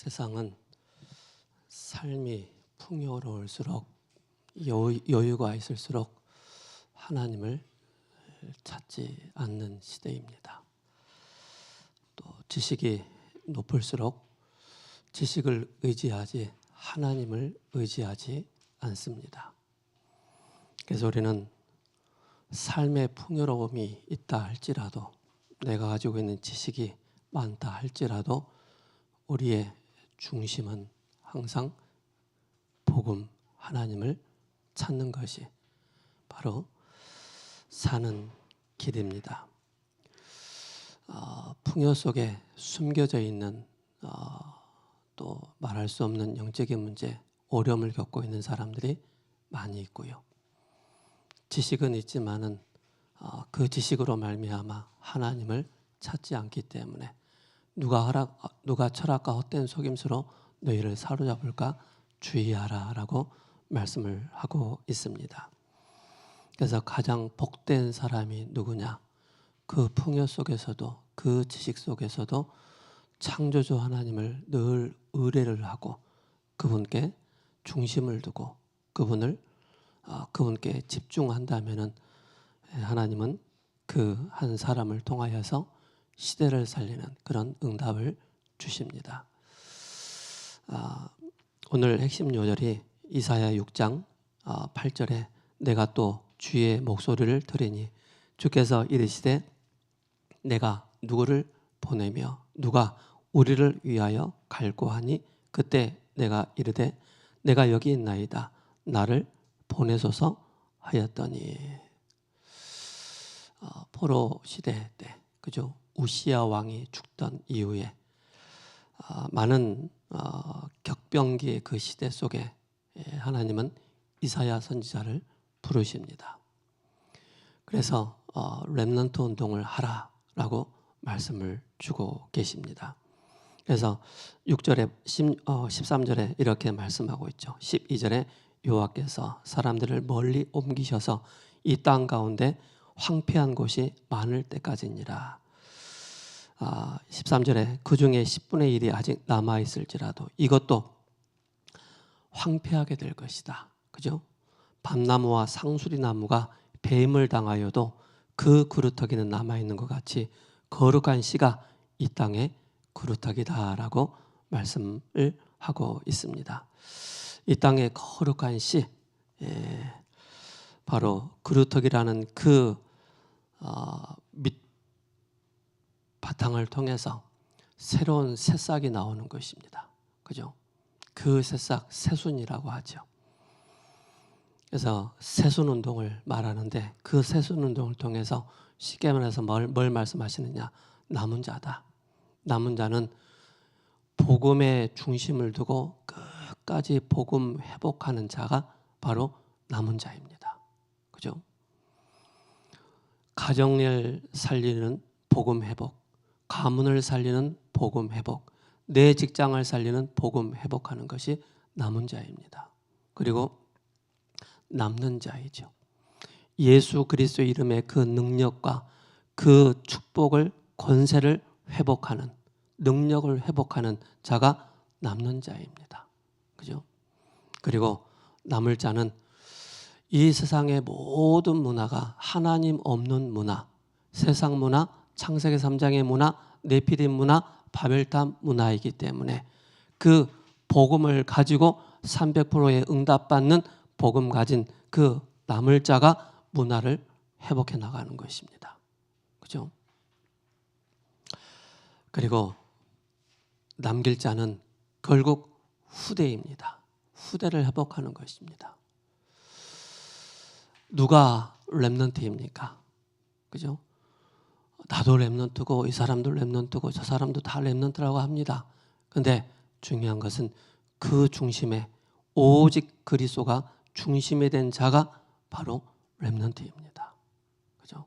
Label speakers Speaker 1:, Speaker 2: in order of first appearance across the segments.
Speaker 1: 세상은 삶이 풍요로울수록 여유가 있을수록 하나님을 찾지 않는 시대입니다. 또 지식이 높을수록 지식을 의지하지 하나님을 의지하지 않습니다. 그래서 우리는 삶의 풍요로움이 있다 할지라도, 내가 가지고 있는 지식이 많다 할지라도 우리의 중심은 항상 복음, 하나님을 찾는 것이 바로 사는 길입니다. 풍요 속에 숨겨져 있는 또 말할 수 없는 영적인 문제, 어려움을 겪고 있는 사람들이 많이 있고요. 지식은 있지만은 그 지식으로 말미암아 하나님을 찾지 않기 때문에 누가 철학과 헛된 속임수로 너희를 사로잡을까 주의하라 라고 말씀을 하고 있습니다. 그래서 가장 복된 사람이 누구냐? 그 풍요 속에서도, 그 지식 속에서도 창조주 하나님을 늘 의뢰를 하고 그분께 중심을 두고 그분께 집중한다면은 하나님은 그 한 사람을 통하여서 시대를 살리는 그런 응답을 주십니다. 오늘 핵심 요절이 이사야 6장 8절에 내가 또 주의 목소리를 들으니 주께서 이르시되 내가 누구를 보내며 누가 우리를 위하여 갈고 하니 그때 내가 이르되 내가 여기 있나이다 나를 보내소서 하였더니. 포로 시대 때, 그죠? 우시야 왕이 죽던 이후에 많은 격변기의 그 시대 속에 하나님은 이사야 선지자를 부르십니다. 그래서 렘넌트 운동을 하라라고 말씀을 주고 계십니다. 그래서 6절에 13절에 이렇게 말씀하고 있죠. 12절에 여호와께서 사람들을 멀리 옮기셔서 이 땅 가운데 황폐한 곳이 많을 때까지니라. 13절에 그 중에 10분의 1이 아직 남아있을지라도 이것도 황폐하게 될 것이다. 그죠? 밤나무와 상수리나무가 뱀을 당하여도 그 그루터기는 남아있는 것 같이 거룩한 씨가 이 땅에 그루터기다라고 말씀을 하고 있습니다. 이 땅의 거룩한 씨, 바로 그루터기라는 그 바탕을 통해서 새로운 새싹이 나오는 것입니다. 그죠? 그 새싹, 새순이라고 하죠. 그래서 새순 운동을 말하는데 그 새순 운동을 통해서 쉽게 말해서 뭘 말씀하시느냐? 남은 자다. 남은 자는 복음에 중심을 두고 끝까지 복음 회복하는 자가 바로 남은 자입니다. 그죠? 가정을 살리는 복음 회복, 가문을 살리는 복음 회복, 내 직장을 살리는 복음 회복하는 것이 남은 자입니다. 그리고 남는 자이죠. 예수 그리스도 이름의 그 능력과 그 축복을, 권세를 회복하는, 능력을 회복하는 자가 남는 자입니다. 그죠? 그리고 남을 자는 이 세상의 모든 문화가 하나님 없는 문화, 세상 문화, 창세기 3장의 문화, 네피림 문화, 바벨탑 문화이기 때문에 그 복음을 가지고 300%의 응답받는 복음 가진 그 남을 자가 문화를 회복해 나가는 것입니다. 그죠? 그리고 남길 자는 결국 후대입니다. 후대를 회복하는 것입니다. 누가 렘넌트입니까? 그죠? 나도 렘넌트고 이 사람도 렘넌트고 저 사람도 다 렘넌트라고 합니다. 그런데 중요한 것은 그 중심에 오직 그리스도가 중심이 된 자가 바로 렘넌트입니다. 그죠?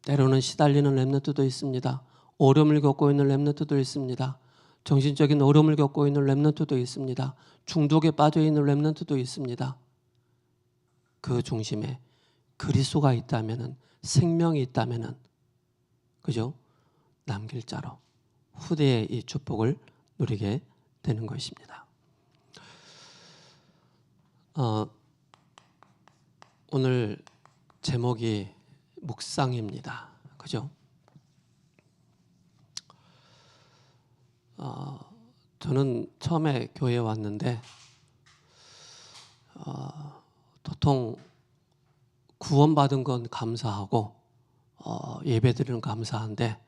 Speaker 1: 때로는 시달리는 렘넌트도 있습니다. 어려움을 겪고 있는 렘넌트도 있습니다. 정신적인 어려움을 겪고 있는 렘넌트도 있습니다. 중독에 빠져 있는 렘넌트도 있습니다. 그 중심에 그리스도가 있다면은, 생명이 있다면은, 그죠? 남길 자로 후대의 이 축복을 누리게 되는 것입니다. 오늘 제목이 묵상입니다. 그죠? 저는 처음에 교회에 왔는데 도통 구원받은 건 감사하고 예배드리는 감사한데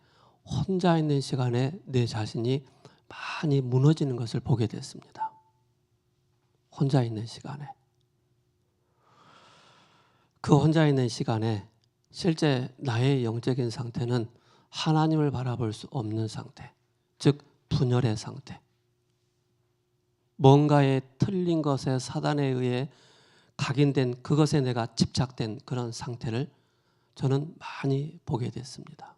Speaker 1: 혼자 있는 시간에 내 자신이 많이 무너지는 것을 보게 됐습니다. 혼자 있는 시간에. 그 혼자 있는 시간에 실제 나의 영적인 상태는 하나님을 바라볼 수 없는 상태, 즉 분열의 상태. 뭔가에 틀린 것에 사단에 의해 각인된 그것에 내가 집착된 그런 상태를 저는 많이 보게 됐습니다.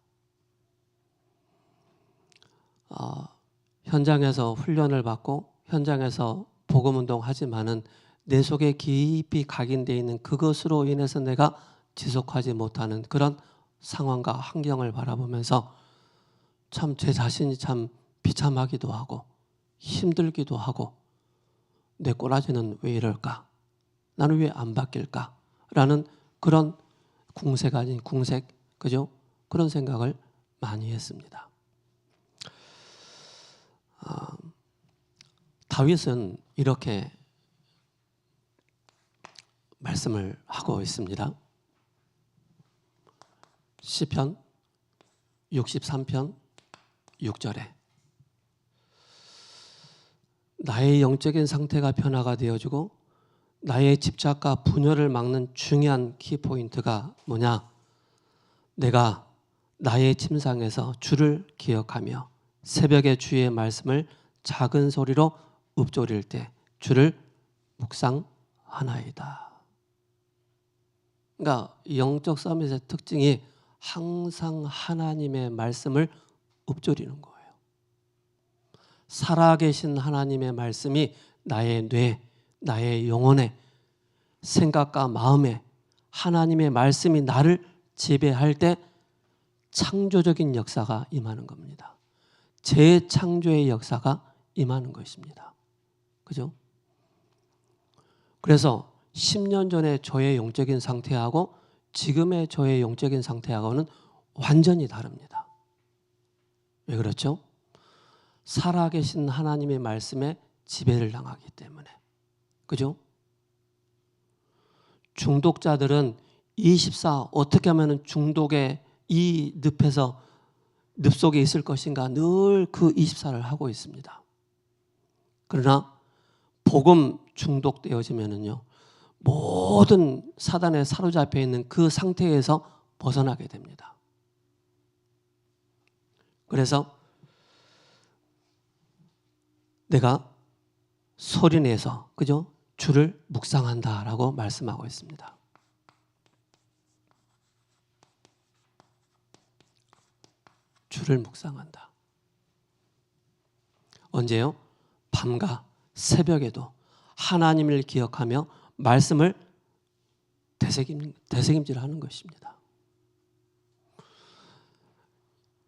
Speaker 1: 현장에서 훈련을 받고 현장에서 복음운동 하지만은 내 속에 깊이 각인되어 있는 그것으로 인해서 내가 지속하지 못하는 그런 상황과 환경을 바라보면서 참 제 자신이 참 비참하기도 하고 힘들기도 하고 내 꼬라지는 왜 이럴까? 나는 왜 안 바뀔까? 라는 그런 궁색 아닌 궁색, 그죠? 그런 생각을 많이 했습니다. 다윗은 이렇게 말씀을 하고 있습니다. 시편 63편 6절에 나의 영적인 상태가 변화가 되어지고 나의 집착과 분열을 막는 중요한 키포인트가 뭐냐? 내가 나의 침상에서 주를 기억하며 새벽에 주의 말씀을 작은 소리로 읊조릴 때 주를 묵상하나이다. 그러니까 영적 서밋의 특징이 항상 하나님의 말씀을 읊조리는 거예요. 살아계신 하나님의 말씀이 나의 뇌, 나의 영혼에 생각과 마음에 하나님의 말씀이 나를 지배할 때 창조적인 역사가 임하는 겁니다. 재창조의 역사가 임하는 것입니다. 그죠? 그래서 10년 전에 저의 영적인 상태하고 지금의 저의 영적인 상태하고는 완전히 다릅니다. 왜 그렇죠? 살아계신 하나님의 말씀에 지배를 당하기 때문에. 그죠? 중독자들은 24 어떻게 하면 중독의 이 늪에서 늪 속에 있을 것인가 늘 그 24를 하고 있습니다. 그러나 복음 중독되어지면은요 모든 사단에 사로잡혀 있는 그 상태에서 벗어나게 됩니다. 그래서 내가 소리내서 그죠? 주를 묵상한다라고 말씀하고 있습니다. 주를 묵상한다. 언제요? 밤과 새벽에도 하나님을 기억하며 말씀을 되새김질하는 것입니다.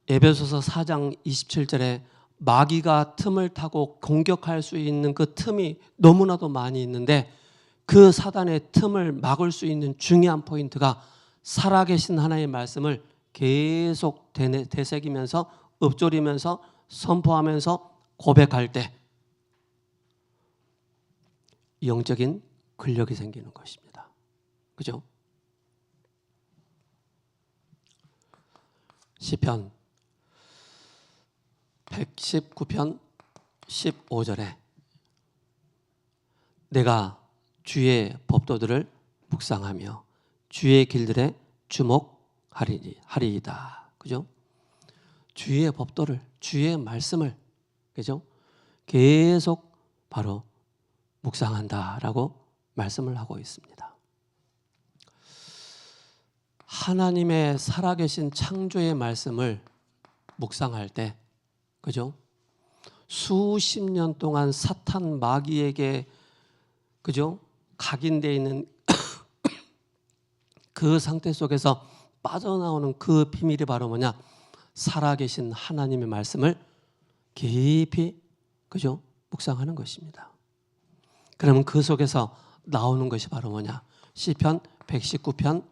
Speaker 1: 에베소서 4장 27절에 마귀가 틈을 타고 공격할 수 있는 그 틈이 너무나도 많이 있는데 그 사단의 틈을 막을 수 있는 중요한 포인트가 살아계신 하나님의 말씀을 계속 되새기면서 읊조리면서 선포하면서 고백할 때 영적인 근력이 생기는 것입니다. 그죠? 시편 119편 15절에 내가 주의 법도들을 묵상하며 주의 길들에 주목하리이다. 그죠? 주의 법도를, 주의 말씀을, 그죠? 계속 바로 묵상한다라고 말씀을 하고 있습니다. 하나님의 살아계신 창조의 말씀을 묵상할 때, 그죠? 수십 년 동안 사탄 마귀에게, 그죠? 각인되어 있는 그 상태 속에서 빠져나오는 그 비밀이 바로 뭐냐? 살아계신 하나님의 말씀을 깊이 그죠? 묵상하는 것입니다. 그러면 그 속에서 나오는 것이 바로 뭐냐? 시편 119편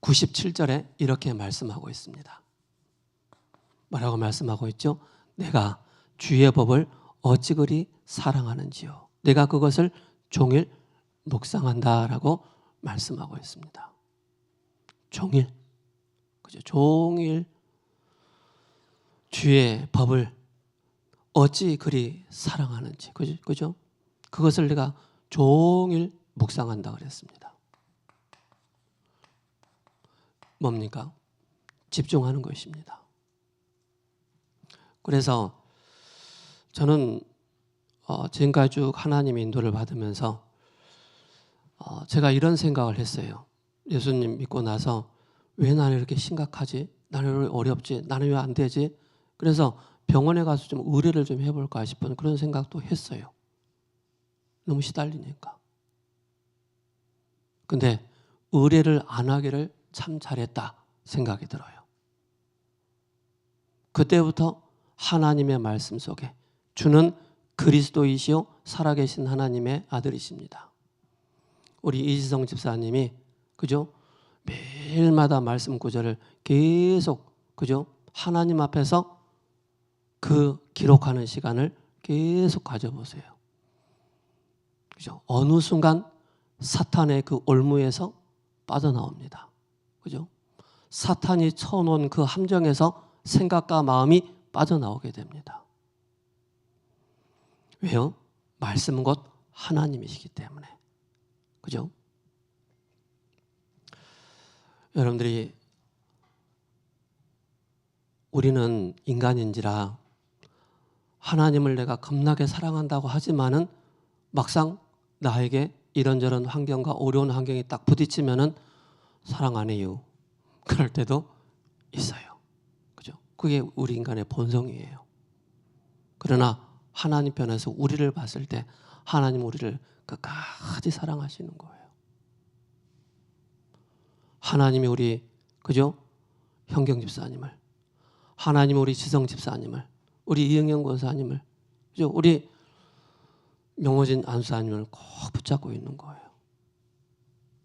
Speaker 1: 97절에 이렇게 말씀하고 있습니다. 뭐라고 말씀하고 있죠? 내가 주의 법을 어찌 그리 사랑하는지요. 내가 그것을 종일 묵상한다라고 말씀하고 있습니다. 종일, 그죠? 종일 주의 법을 어찌 그리 사랑하는지, 그죠? 그것을 내가 종일 묵상한다 그랬습니다. 뭡니까? 집중하는 것입니다. 그래서 저는 지금까지 쭉 하나님의 인도를 받으면서 제가 이런 생각을 했어요. 예수님 믿고 나서 왜 나는 이렇게 심각하지? 나는 왜 어렵지? 나는 왜 안 되지? 그래서 병원에 가서 좀 의뢰를 좀 해볼까 싶은 그런 생각도 했어요. 너무 시달리니까. 근데 의뢰를 안 하기를 참 잘했다 생각이 들어요. 그때부터 하나님의 말씀 속에 주는 그리스도이시요 살아계신 하나님의 아들이십니다. 우리 이지성 집사님이 그죠? 매일마다 말씀 구절을 계속 그죠? 하나님 앞에서 그 기록하는 시간을 계속 가져보세요. 그죠? 어느 순간 사탄의 그 올무에서 빠져나옵니다. 그죠? 사탄이 쳐놓은 그 함정에서 생각과 마음이 빠져나오게 됩니다. 왜요? 말씀은 곧 하나님이시기 때문에. 그죠? 여러분들이 우리는 인간인지라 하나님을 내가 겁나게 사랑한다고 하지만은 막상 나에게 이런저런 환경과 어려운 환경이 딱 부딪히면은 사랑 안 해요. 그럴 때도 있어요. 그죠? 그게 우리 인간의 본성이에요. 그러나 하나님 편에서 우리를 봤을 때 하나님 우리를 끝까지 사랑하시는 거예요. 하나님이 우리 그죠? 현경 집사님을, 하나님이 우리 지성 집사님을, 우리 이영영 권사님을, 그죠? 우리 명호진 안수사님을 꼭 붙잡고 있는 거예요.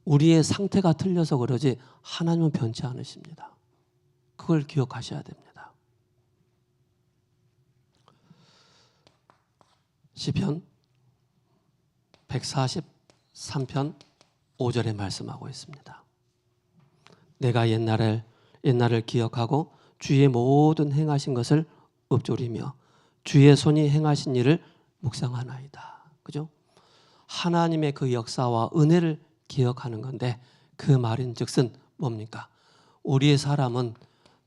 Speaker 1: 우리의 상태가 틀려서 그러지 하나님은 변치 않으십니다. 그걸 기억하셔야 됩니다. 시편 143편 5절에 말씀하고 있습니다. 내가 옛날을 기억하고 주의 모든 행하신 것을 읊조리며 주의 손이 행하신 일을 묵상하나이다. 그죠? 하나님의 그 역사와 은혜를 기억하는 건데 그 말인즉슨 뭡니까? 우리의 사람은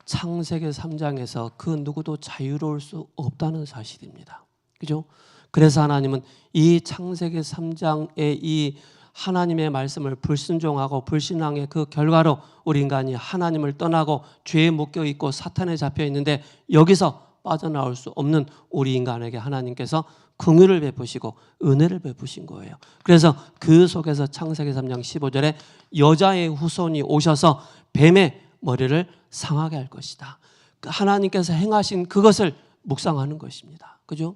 Speaker 1: 창세기 3장에서 그 누구도 자유로울 수 없다는 사실입니다. 그죠? 그래서 하나님은 이 창세기 3장의 이 하나님의 말씀을 불순종하고 불신앙의 그 결과로 우리 인간이 하나님을 떠나고 죄에 묶여 있고 사탄에 잡혀 있는데 여기서 빠져나올 수 없는 우리 인간에게 하나님께서 긍휼을 베푸시고 은혜를 베푸신 거예요. 그래서 그 속에서 창세기 3장 15절에 여자의 후손이 오셔서 뱀의 머리를 상하게 할 것이다. 하나님께서 행하신 그것을 묵상하는 것입니다. 그죠?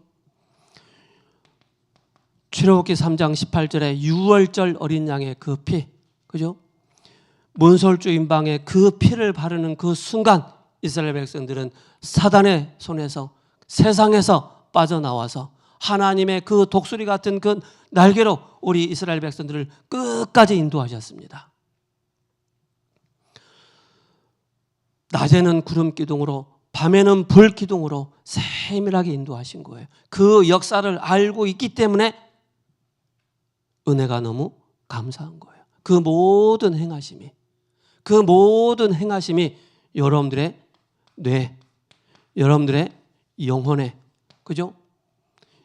Speaker 1: 출애굽기 3장 18절에 유월절 어린 양의 그 피, 그죠? 문설주 임방에 그 피를 바르는 그 순간 이스라엘 백성들은 사단의 손에서 세상에서 빠져나와서 하나님의 그 독수리 같은 그 날개로 우리 이스라엘 백성들을 끝까지 인도하셨습니다. 낮에는 구름 기둥으로 밤에는 불 기둥으로 세밀하게 인도하신 거예요. 그 역사를 알고 있기 때문에 은혜가 너무 감사한 거예요. 그 모든 행하심이 여러분들의 뇌, 여러분들의 영혼에, 그죠?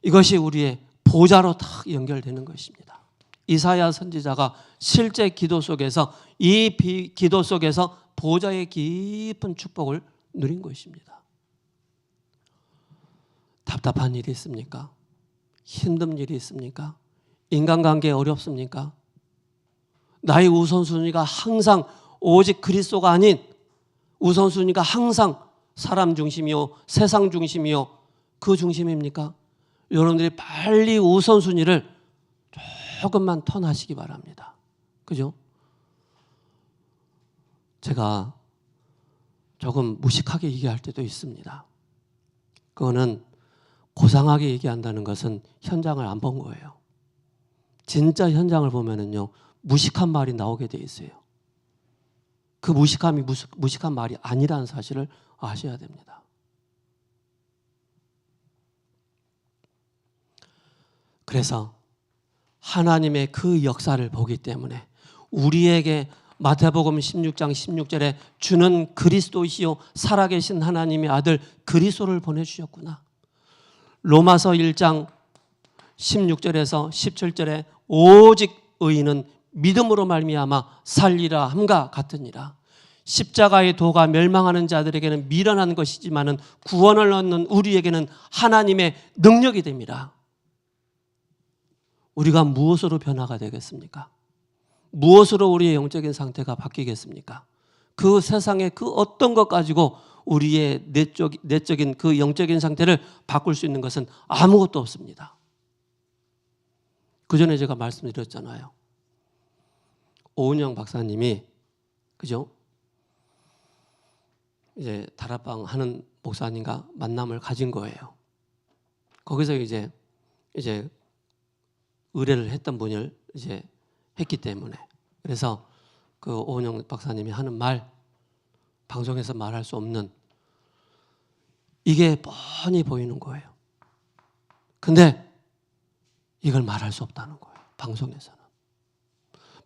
Speaker 1: 이것이 우리의 보좌로 딱 연결되는 것입니다. 이사야 선지자가 실제 기도 속에서 이 기도 속에서 보좌의 깊은 축복을 누린 것입니다. 답답한 일이 있습니까? 힘든 일이 있습니까? 인간관계 어렵습니까? 나의 우선순위가 항상 오직 그리스도가 아닌 우선순위가 항상 사람 중심이요 세상 중심이요 그 중심입니까? 여러분들이 빨리 우선순위를 조금만 턴하시기 바랍니다. 그죠? 제가 조금 무식하게 얘기할 때도 있습니다. 그거는 고상하게 얘기한다는 것은 현장을 안 본 거예요. 진짜 현장을 보면은요, 무식한 말이 나오게 돼 있어요. 그 무식함이 무식한 말이 아니라는 사실을 아셔야 됩니다. 그래서 하나님의 그 역사를 보기 때문에 우리에게 마태복음 16장 16절에 주는 그리스도이시요 살아계신 하나님의 아들 그리스도를 보내주셨구나. 로마서 1장 16절에서 17절에 오직 의인은 믿음으로 말미암아 살리라 함과 같으니라. 십자가의 도가 멸망하는 자들에게는 미련한 것이지만은 구원을 얻는 우리에게는 하나님의 능력이 됩니다. 우리가 무엇으로 변화가 되겠습니까? 무엇으로 우리의 영적인 상태가 바뀌겠습니까? 그 세상의 그 어떤 것 가지고 우리의 내적인 그 영적인 상태를 바꿀 수 있는 것은 아무것도 없습니다. 그 전에 제가 말씀드렸잖아요. 오은영 박사님이, 그죠? 이제 다락방 하는 목사님과 만남을 가진 거예요. 거기서 이제 의뢰를 했던 분을 이제 했기 때문에. 그래서 그 오은영 박사님이 하는 말, 방송에서 말할 수 없는, 이게 뻔히 보이는 거예요. 근데 이걸 말할 수 없다는 거예요. 방송에서는.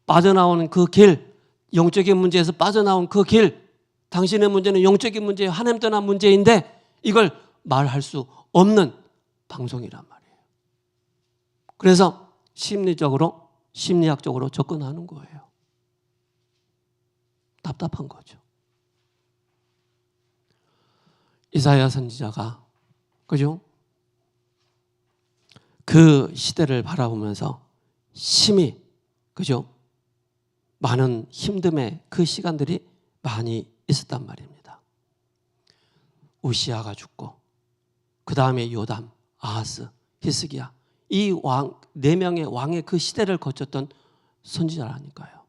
Speaker 1: 빠져나오는 그 길, 영적인 문제에서 빠져나온 그 길, 당신의 문제는 영적인 문제예요. 하나님 떠난 문제인데 이걸 말할 수 없는 방송이란 말이에요. 그래서 심리학적으로 접근하는 거예요. 답답한 거죠. 이사야 선지자가, 그죠? 그 시대를 바라보면서 심히, 그죠? 많은 힘듦의 그 시간들이 많이 있었단 말입니다. 우시아가 죽고 그 다음에 요담, 아하스, 히스기야, 이 왕, 4명의 왕의 그 시대를 거쳤던 선지자라니까요.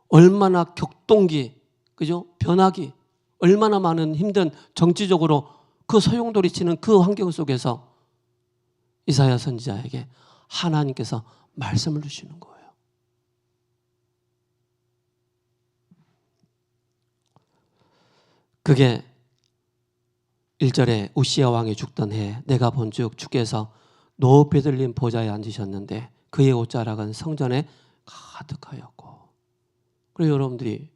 Speaker 1: 얼마나 격동기, 그죠? 변화기, 얼마나 많은 힘든 정치적으로 그 소용돌이치는 그 환경 속에서 이사야 선지자에게 하나님께서 말씀을 주시는 거예요. 그게 1절에 우시아 왕이 죽던 해에 내가 본즉 주께서 높이 들린 보좌에 앉으셨는데 그의 옷자락은 성전에 가득하였고. 그리고 여러분들이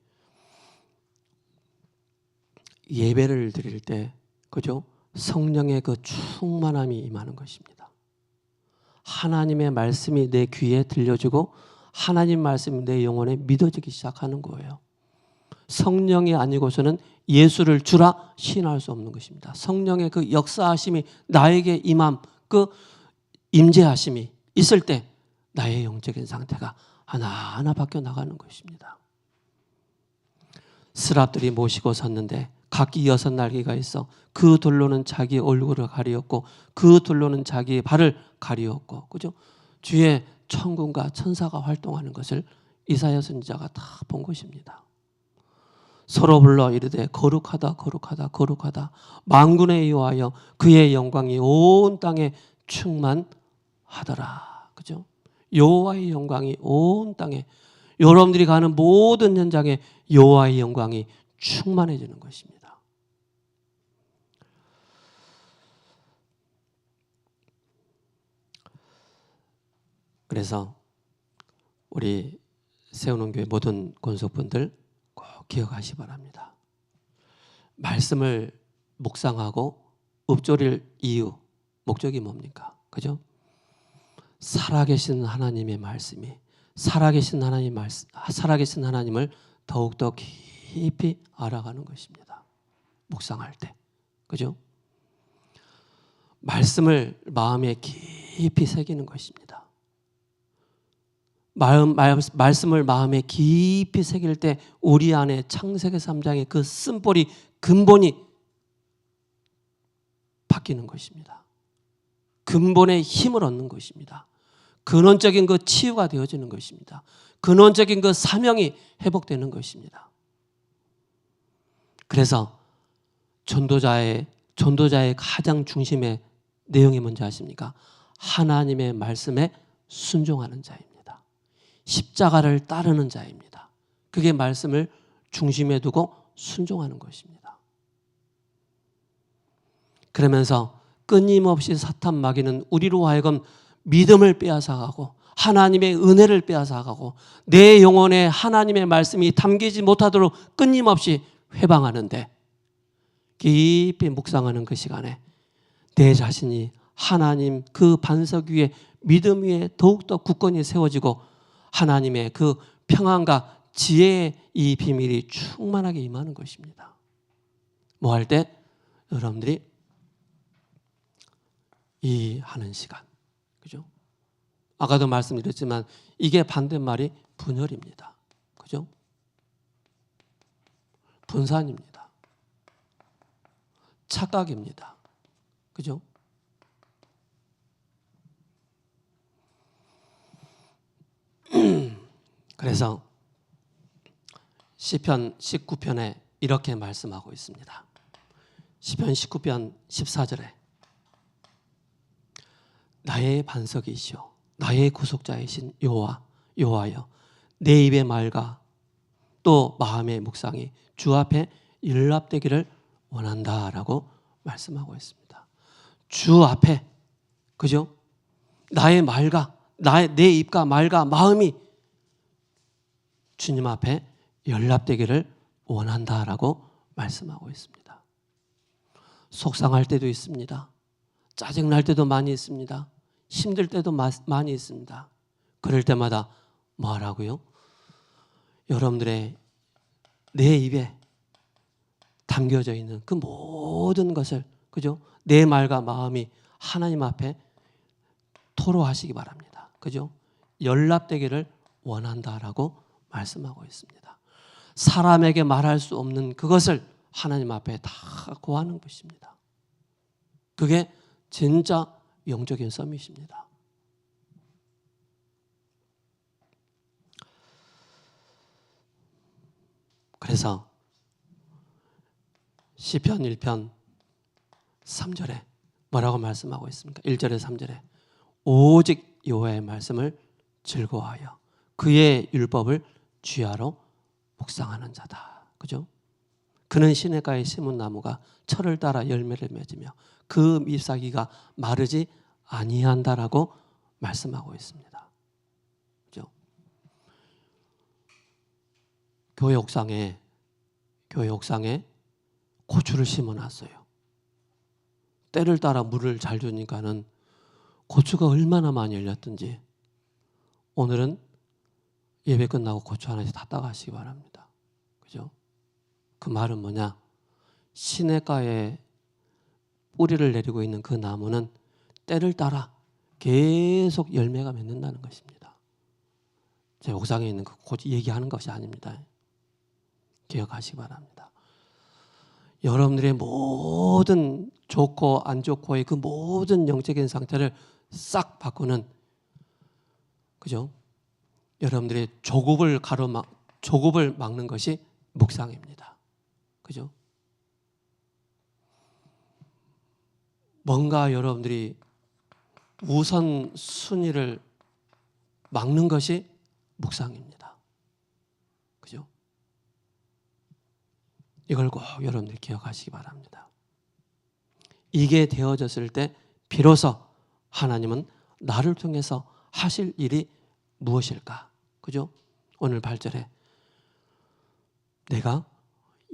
Speaker 1: 예배를 드릴 때, 그죠? 성령의 그 충만함이 임하는 것입니다. 하나님의 말씀이 내 귀에 들려지고 하나님 말씀이 내 영혼에 믿어지기 시작하는 거예요. 성령이 아니고서는 예수를 주라 시인할 수 없는 것입니다. 성령의 그 역사하심이 나에게 임함, 그 임재하심이 있을 때 나의 영적인 상태가 하나하나 바뀌어 나가는 것입니다. 스랍들이 모시고 섰는데 각기 6날개가 있어 그 둘로는 자기 얼굴을 가리었고 그 둘로는 자기의 발을 가리었고, 그죠? 주의 천군과 천사가 활동하는 것을 이사야 선지자가 다 본 것입니다. 서로 불러 이르되 거룩하다 거룩하다 거룩하다 만군의 여호와여 그의 영광이 온 땅에 충만하더라. 그죠? 여호와의 영광이 온 땅에, 여러분들이 가는 모든 현장에 여호와의 영광이 충만해지는 것입니다. 그래서 우리 세우는 교회 모든 권속분들 꼭 기억하시기 바랍니다. 말씀을 묵상하고 읊조릴 이유, 목적이 뭡니까? 그죠? 살아계신 하나님의 말씀이, 살아계신 하나님을 더욱더 깊이 알아가는 것입니다. 묵상할 때. 그죠? 말씀을 마음에 깊이 새기는 것입니다. 말씀을 마음에 깊이 새길 때 우리 안에 창세기 3장의 그 쓴뿌리 근본이 바뀌는 것입니다. 근본의 힘을 얻는 것입니다. 근원적인 그 치유가 되어지는 것입니다. 근원적인 그 사명이 회복되는 것입니다. 그래서 전도자의 가장 중심의 내용이 뭔지 아십니까? 하나님의 말씀에 순종하는 자입니다. 십자가를 따르는 자입니다. 그게 말씀을 중심에 두고 순종하는 것입니다. 그러면서 끊임없이 사탄 마귀는 우리로 하여금 믿음을 빼앗아가고 하나님의 은혜를 빼앗아가고 내 영혼에 하나님의 말씀이 담기지 못하도록 끊임없이 회방하는데, 깊이 묵상하는 그 시간에 내 자신이 하나님 그 반석 위에 믿음 위에 더욱더 굳건히 세워지고 하나님의 그 평안과 지혜의 이 비밀이 충만하게 임하는 것입니다. 뭐 할 때? 여러분들이 이 하는 시간, 그죠? 아까도 말씀드렸지만 이게 반대말이 분열입니다. 그죠? 분산입니다. 착각입니다. 그죠? 그래서 시편 19편에 이렇게 말씀하고 있습니다. 시편 19편 14절에 나의 반석이시오 나의 구속자이신 여호와여 내 입의 말과 또 마음의 묵상이 주 앞에 연락되기를 원한다라고 말씀하고 있습니다. 주 앞에, 그죠? 나의 말과 내 입과 말과 마음이 주님 앞에 연락되기를 원한다라고 말씀하고 있습니다. 속상할 때도 있습니다. 짜증날 때도 많이 있습니다. 힘들 때도 많이 있습니다. 그럴 때마다 뭐 하라고요? 여러분들의 내 입에 담겨져 있는 그 모든 것을, 그죠? 내 말과 마음이 하나님 앞에 토로하시기 바랍니다. 그죠? 연락되기를 원한다라고 말씀하고 있습니다. 사람에게 말할 수 없는 그것을 하나님 앞에 다 고하는 것입니다. 그게 진짜 영적인 서밋입니다. 그래서 시편 1편 3절에 뭐라고 말씀하고 있습니까? 1절에 3절에 오직 여호와의 말씀을 즐거워하여 그의 율법을 주야로 묵상하는 자다. 그죠? 그는 시냇가에 심은 나무가 철을 따라 열매를 맺으며 그 잎사귀가 마르지 아니한다라고 말씀하고 있습니다. 그죠? 교회 옥상에 고추를 심어놨어요. 때를 따라 물을 잘 주니까는 고추가 얼마나 많이 열렸든지 오늘은 예배 끝나고 고추 하나씩 다 따가시기 바랍니다. 그죠? 그 말은 뭐냐? 시냇가에 뿌리를 내리고 있는 그 나무는 때를 따라 계속 열매가 맺는다는 것입니다. 제 옥상에 있는 그 고추 얘기하는 것이 아닙니다. 기억하시기 바랍니다. 여러분들의 모든 좋고 안 좋고의 그 모든 영적인 상태를 싹 바꾸는, 그죠? 여러분들의 조급을 막는 것이 묵상입니다. 그죠? 뭔가 여러분들이 우선 순위를 막는 것이 묵상입니다. 그죠? 이걸 꼭 여러분들이 기억하시기 바랍니다. 이게 되어졌을 때 비로소 하나님은 나를 통해서 하실 일이 무엇일까? 그죠? 오늘 8절에 내가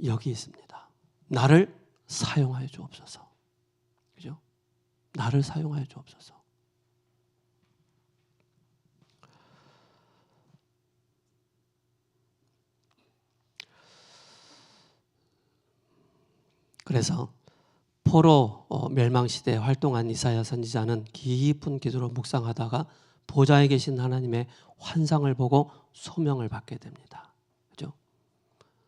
Speaker 1: 여기 있습니다. 나를 사용하여 주옵소서. 그죠? 나를 사용하여 주옵소서. 그래서 포로 멸망시대에 활동한 이사야 선지자는 깊은 기도로 묵상하다가 보좌에 계신 하나님의 환상을 보고 소명을 받게 됩니다. 그죠?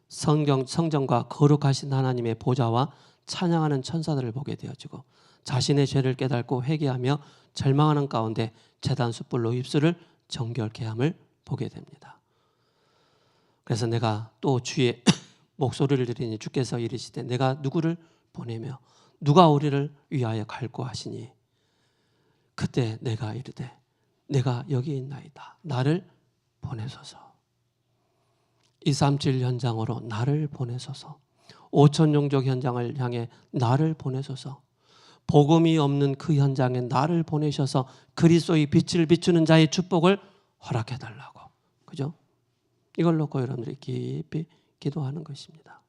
Speaker 1: 성전과 거룩하신 하나님의 보좌와 찬양하는 천사들을 보게 되어지고 자신의 죄를 깨닫고 회개하며 절망하는 가운데 제단 숯불로 입술을 정결케 함을 보게 됩니다. 그래서 내가 또 주의 목소리를 들으니 주께서 이르시되 내가 누구를 보내며 누가 우리를 위하여 갈고 하시니 그때 내가 이르되 내가 여기 있나이다. 나를 보내소서. 237 현장으로 나를 보내소서. 5천 종족 현장을 향해 나를 보내소서. 복음이 없는 그 현장에 나를 보내셔서 그리스도의 빛을 비추는 자의 축복을 허락해 달라고. 그죠? 이걸 놓고 여러분들이 깊이 기도하는 것입니다.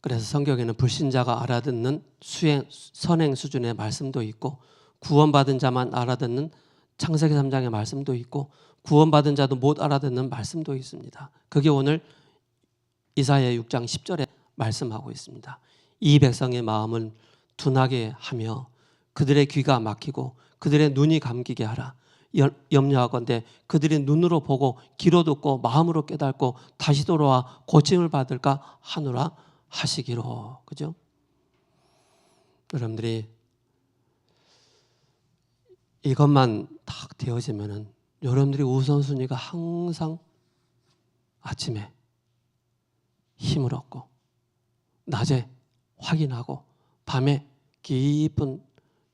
Speaker 1: 그래서 성경에는 불신자가 알아듣는 선행 수준의 말씀도 있고 구원받은 자만 알아듣는 창세기 3장의 말씀도 있고 구원받은 자도 못 알아듣는 말씀도 있습니다. 그게 오늘 이사야 6장 10절에 말씀하고 있습니다. 이 백성의 마음은 둔하게 하며 그들의 귀가 막히고 그들의 눈이 감기게 하라. 염려하건대 그들이 눈으로 보고 귀로 듣고 마음으로 깨닫고 다시 돌아와 고침을 받을까 하노라 하시기로. 그죠? 여러분들이 이것만 딱 되어지면은 여러분들이 우선순위가 항상 아침에 힘을 얻고 낮에 확인하고 밤에 깊은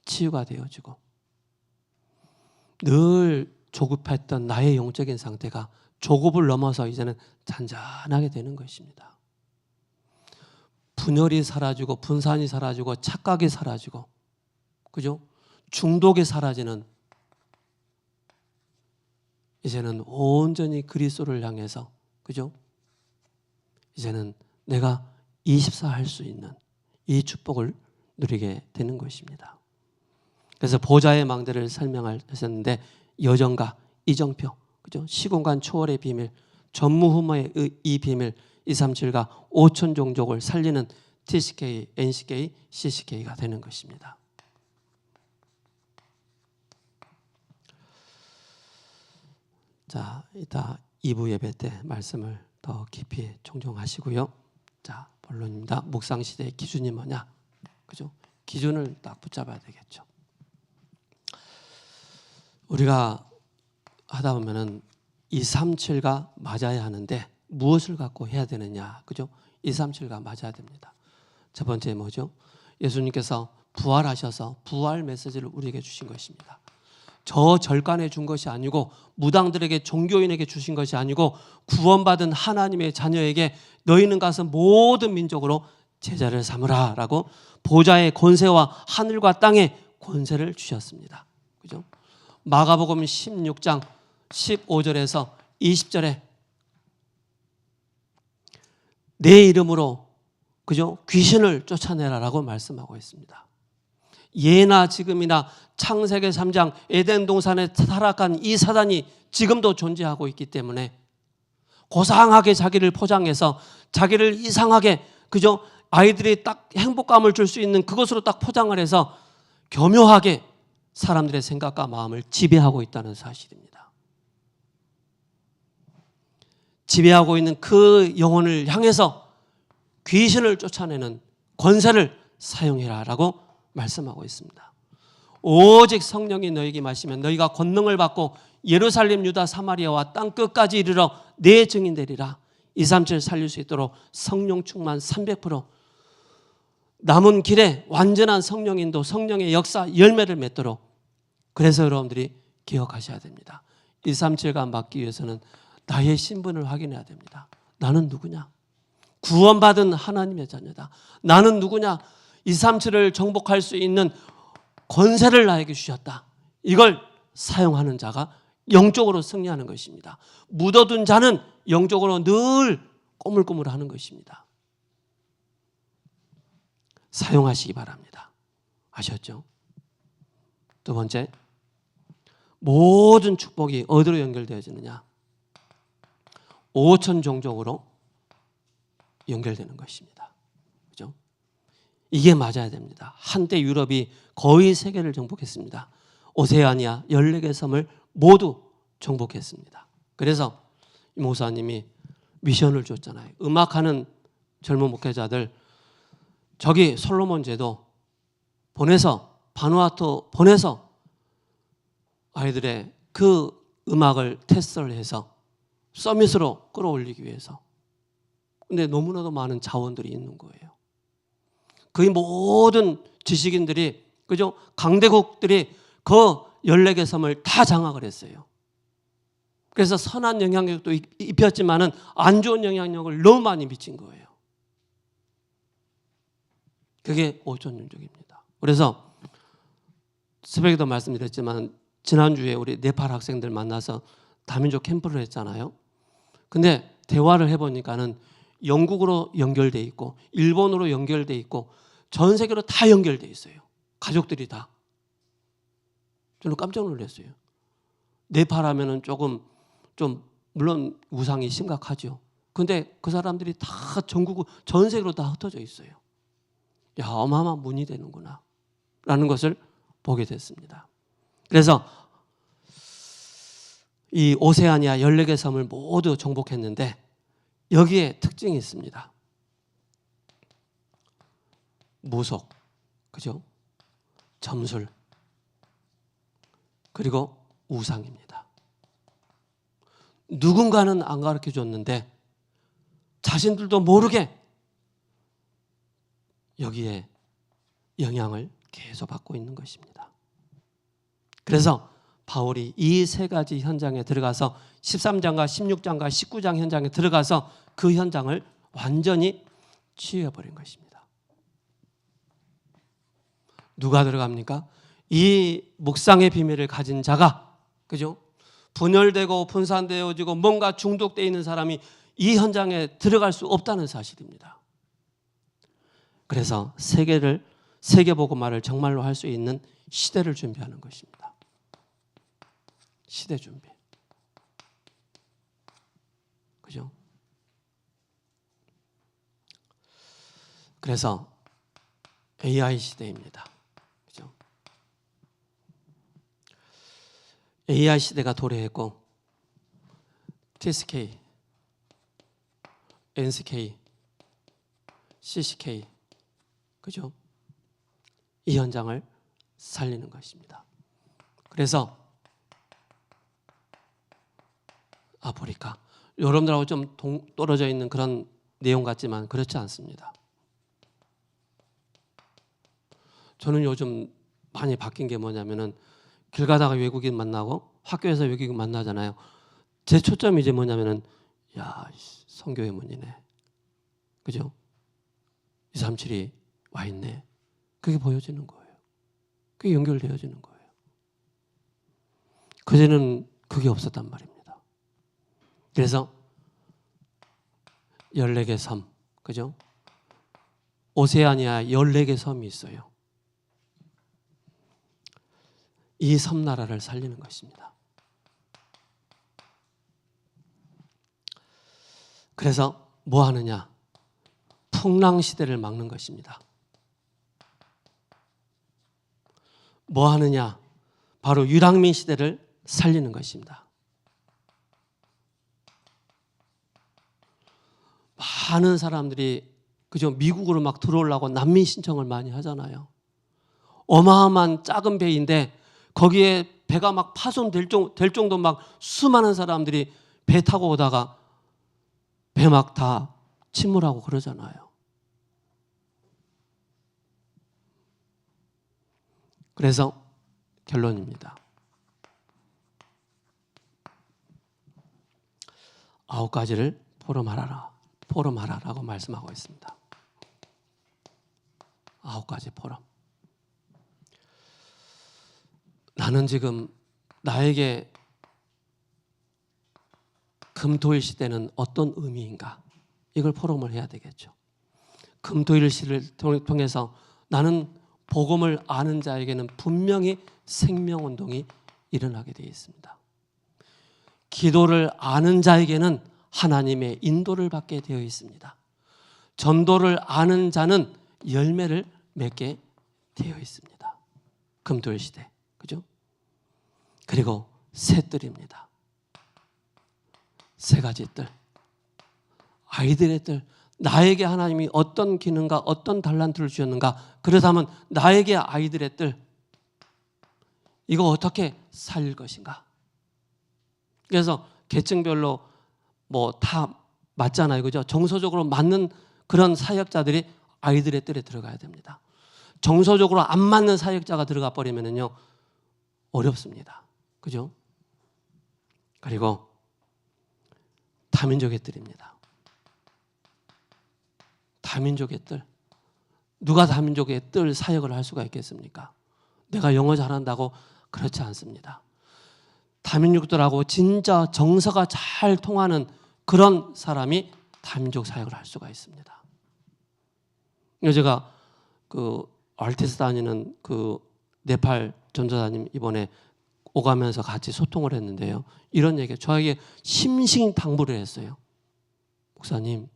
Speaker 1: 치유가 되어지고 늘 조급했던 나의 영적인 상태가 조급을 넘어서 이제는 잔잔하게 되는 것입니다. 분열이 사라지고 분산이 사라지고 착각이 사라지고 그죠? 중독이 사라지는 이제는 온전히 그리스도를 향해서 그죠? 이제는 내가 24 할 수 있는 이 축복을 누리게 되는 것입니다. 그래서 보좌의 망대를 설명하셨는데 여정과 이정표, 그죠? 시공간 초월의 비밀, 전무후무의 이 비밀, 237과 5천 종족을 살리는 TCK, NCK, CCK가 되는 것입니다. 자, 이따 2부 예배 때 말씀을 더 깊이 총정하시고요. 자, 본론입니다. 묵상 시대의 기준이 뭐냐? 그죠? 기준을 딱 붙잡아야 되겠죠. 우리가 하다 보면은 237가 맞아야 하는데 무엇을 갖고 해야 되느냐? 그죠? 237가 맞아야 됩니다. 첫 번째 뭐죠? 예수님께서 부활하셔서 부활 메시지를 우리에게 주신 것입니다. 저 절간에 준 것이 아니고 무당들에게 종교인에게 주신 것이 아니고 구원받은 하나님의 자녀에게 너희는 가서 모든 민족으로 제자를 삼으라 라고 보좌의 권세와 하늘과 땅의 권세를 주셨습니다. 그죠? 마가복음 16장 15절에서 20절에 내 이름으로 그죠? 귀신을 쫓아내라라고 말씀하고 있습니다. 예나 지금이나 창세기 3장 에덴 동산에 타락한 이 사단이 지금도 존재하고 있기 때문에 고상하게 자기를 포장해서 자기를 이상하게 그죠? 아이들이 딱 행복감을 줄 수 있는 그것으로 딱 포장을 해서 교묘하게 사람들의 생각과 마음을 지배하고 있다는 사실입니다. 지배하고 있는 그 영혼을 향해서 귀신을 쫓아내는 권세를 사용해라라고 말씀하고 있습니다. 오직 성령이 너에게 마시면 너희가 권능을 받고 예루살렘, 유다, 사마리아와 땅 끝까지 이르러 내 증인 되리라. 237 살릴 수 있도록 성령 충만 300% 남은 길에 완전한 성령 인도, 성령의 역사 열매를 맺도록. 그래서 여러분들이 기억하셔야 됩니다. 237가 맞기 위해서는 나의 신분을 확인해야 됩니다. 나는 누구냐? 구원받은 하나님의 자녀다. 나는 누구냐? 237을 정복할 수 있는 권세를 나에게 주셨다. 이걸 사용하는 자가 영적으로 승리하는 것입니다. 묻어둔 자는 영적으로 늘 꼬물꼬물하는 것입니다. 사용하시기 바랍니다. 아셨죠? 두 번째, 모든 축복이 어디로 연결되어지느냐? 5천 종족으로 연결되는 것입니다. 그죠? 이게 맞아야 됩니다. 한때 유럽이 거의 세계를 정복했습니다. 오세아니아 14개 섬을 모두 정복했습니다. 그래서 이 목사님이 미션을 줬잖아요. 음악하는 젊은 목회자들 저기 솔로몬 제도 보내서 바누아투 보내서 아이들의 그 음악을 테스트를 해서 서밋으로 끌어올리기 위해서. 근데 너무나도 많은 자원들이 있는 거예요. 거의 모든 지식인들이, 그죠? 강대국들이 그 14개 섬을 다 장악을 했어요. 그래서 선한 영향력도 입혔지만은 안 좋은 영향력을 너무 많이 미친 거예요. 그게 오존윤족입니다. 그래서 새벽에도 말씀드렸지만 지난주에 우리 네팔 학생들 만나서 다민족 캠프를 했잖아요. 근데 대화를 해보니까는 영국으로 연결돼 있고 일본으로 연결돼 있고 전 세계로 다 연결돼 있어요. 가족들이 다. 저는 깜짝 놀랐어요. 네팔 하면은 조금 좀 물론 우상이 심각하죠. 근데 그 사람들이 다 전국 전 세계로 다 흩어져 있어요. 야, 어마어마한 문이 되는구나 라는 것을 보게 됐습니다. 그래서 이 오세아니아 14개 섬을 모두 정복했는데 여기에 특징이 있습니다. 무속, 그죠? 점술, 그리고 우상입니다. 누군가는 안 가르쳐 줬는데 자신들도 모르게 여기에 영향을 계속 받고 있는 것입니다. 그래서 바울이 이 세 가지 현장에 들어가서 13장과 16장과 19장 현장에 들어가서 그 현장을 완전히 치유해버린 것입니다. 누가 들어갑니까? 이 묵상의 비밀을 가진 자가, 그죠? 분열되고 분산되어지고 뭔가 중독되어 있는 사람이 이 현장에 들어갈 수 없다는 사실입니다. 그래서 세계복음화를 정말로 할 수 있는 시대를 준비하는 것입니다. 시대 준비. 그죠? 그래서 AI 시대입니다. 그죠? AI 시대가 도래했고 TSK, NSK, CCK, 그죠? 이 현장을 살리는 것입니다. 그래서 아프리카, 여러분들하고 좀 떨어져 있는 그런 내용 같지만 그렇지 않습니다. 저는 요즘 많이 바뀐 게 뭐냐면은 길 가다가 외국인 만나고 학교에서 외국인 만나잖아요. 제 초점이 이제 뭐냐면은 야, 선교의 문이네. 그죠? 237이 와 있네. 그게 보여지는 거예요. 그게 연결되어지는 거예요. 그전에는 그게 없었단 말입니다. 그래서 14개 섬, 그죠? 오세아니아 14개 섬이 있어요. 이 섬나라를 살리는 것입니다. 그래서 뭐 하느냐? 풍랑 시대를 막는 것입니다. 뭐 하느냐? 바로 유랑민 시대를 살리는 것입니다. 많은 사람들이 그죠? 미국으로 막 들어오려고 난민 신청을 많이 하잖아요. 어마어마한 작은 배인데 거기에 배가 막 파손될 정도 막 수많은 사람들이 배 타고 오다가 배 막 다 침몰하고 그러잖아요. 그래서 결론입니다. 9가지를 포럼하라라고 말씀하고 있습니다. 9가지 포럼. 나는 지금 나에게 금토일 시대는 어떤 의미인가? 이걸 포럼을 해야 되겠죠. 금토일 시를 통해서 나는 복음을 아는 자에게는 분명히 생명운동이 일어나게 되어 있습니다. 기도를 아는 자에게는 하나님의 인도를 받게 되어 있습니다. 전도를 아는 자는 열매를 맺게 되어 있습니다. 금토일 시대, 그죠? 그리고 새뜰입니다. 세 가지 뜰, 아이들의 뜰, 나에게 하나님이 어떤 기능과 어떤 달란트를 주셨는가, 그렇다면 나에게 아이들의 뜰, 이거 어떻게 살릴 것인가. 그래서 계층별로 뭐 다 맞잖아요, 그죠? 정서적으로 맞는 그런 사역자들이 아이들의 뜰에 들어가야 됩니다. 정서적으로 안 맞는 사역자가 들어가 버리면은요 어렵습니다, 그죠? 그리고 다민족의 뜰입니다. 다민족의 뜰. 누가 다민족의 뜰 사역을 할 수가 있겠습니까? 내가 영어 잘한다고 그렇지 않습니다. 다민족들하고 진짜 정서가 잘 통하는 그런 사람이 다민족 사역을 할 수가 있습니다. 제가 그 알티스 다니는 그 네팔 전도사님 이번에 오가면서 같이 소통을 했는데요, 이런 얘기, 저에게 심신당부를 했어요. 목사님,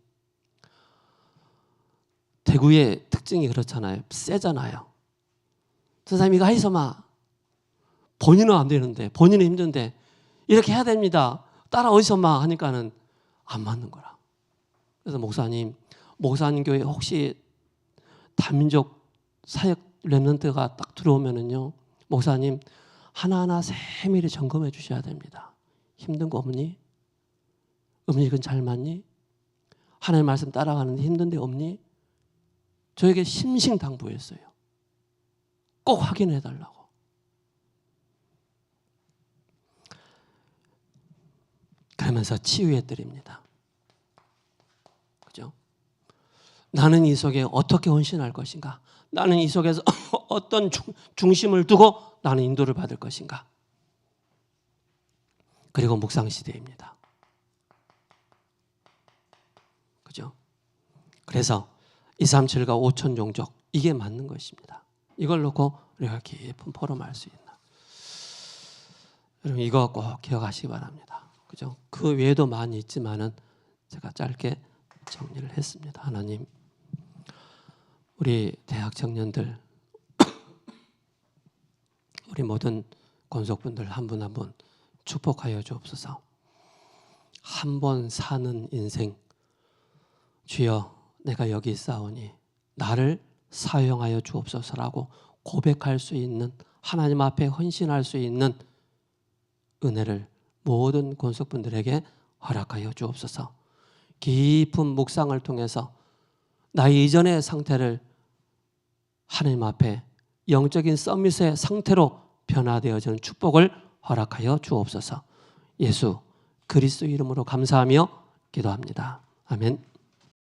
Speaker 1: 대구의 특징이 그렇잖아요. 세잖아요. 선생님 이거 하이서마, 본인은 안 되는데, 본인은 힘든데 이렇게 해야 됩니다, 따라 어디서마 하니까는 안 맞는 거라. 그래서 목사님 교회 혹시 다민족 사역 렘넌트가 딱 들어오면은요, 목사님 하나하나 세밀히 점검해 주셔야 됩니다. 힘든 거 없니? 음식은 잘 맞니? 하나님의 말씀 따라가는데 힘든데 없니? 저에게 심신당부했어요. 꼭 확인해 달라고. 그러면서 치유해 드립니다. 그죠? 나는 이 속에 어떻게 헌신할 것인가? 나는 이 속에서 어떤 중심을 두고 나는 인도를 받을 것인가? 그리고 묵상 시대입니다. 그죠? 그래서 237과 5천 종족, 이게 맞는 것입니다. 이걸 놓고 우리가 깊은 포럼할 수 있나? 여러분 이거 꼭 기억하시기 바랍니다. 그죠? 그 외에도 많이 있지만은 제가 짧게 정리를 했습니다. 하나님, 우리 대학 청년들, 우리 모든 권속분들 한 분 한 분 축복하여 주옵소서. 한 번 사는 인생, 주여 내가 여기 있사오니 나를 사용하여 주옵소서라고 고백할 수 있는, 하나님 앞에 헌신할 수 있는 은혜를 모든 권속분들에게 허락하여 주옵소서. 깊은 묵상을 통해서 나의 이전의 상태를 하나님 앞에 영적인 서밋의 상태로 변화되어지는 축복을 허락하여 주옵소서. 예수 그리스도 이름으로 감사하며 기도합니다. 아멘.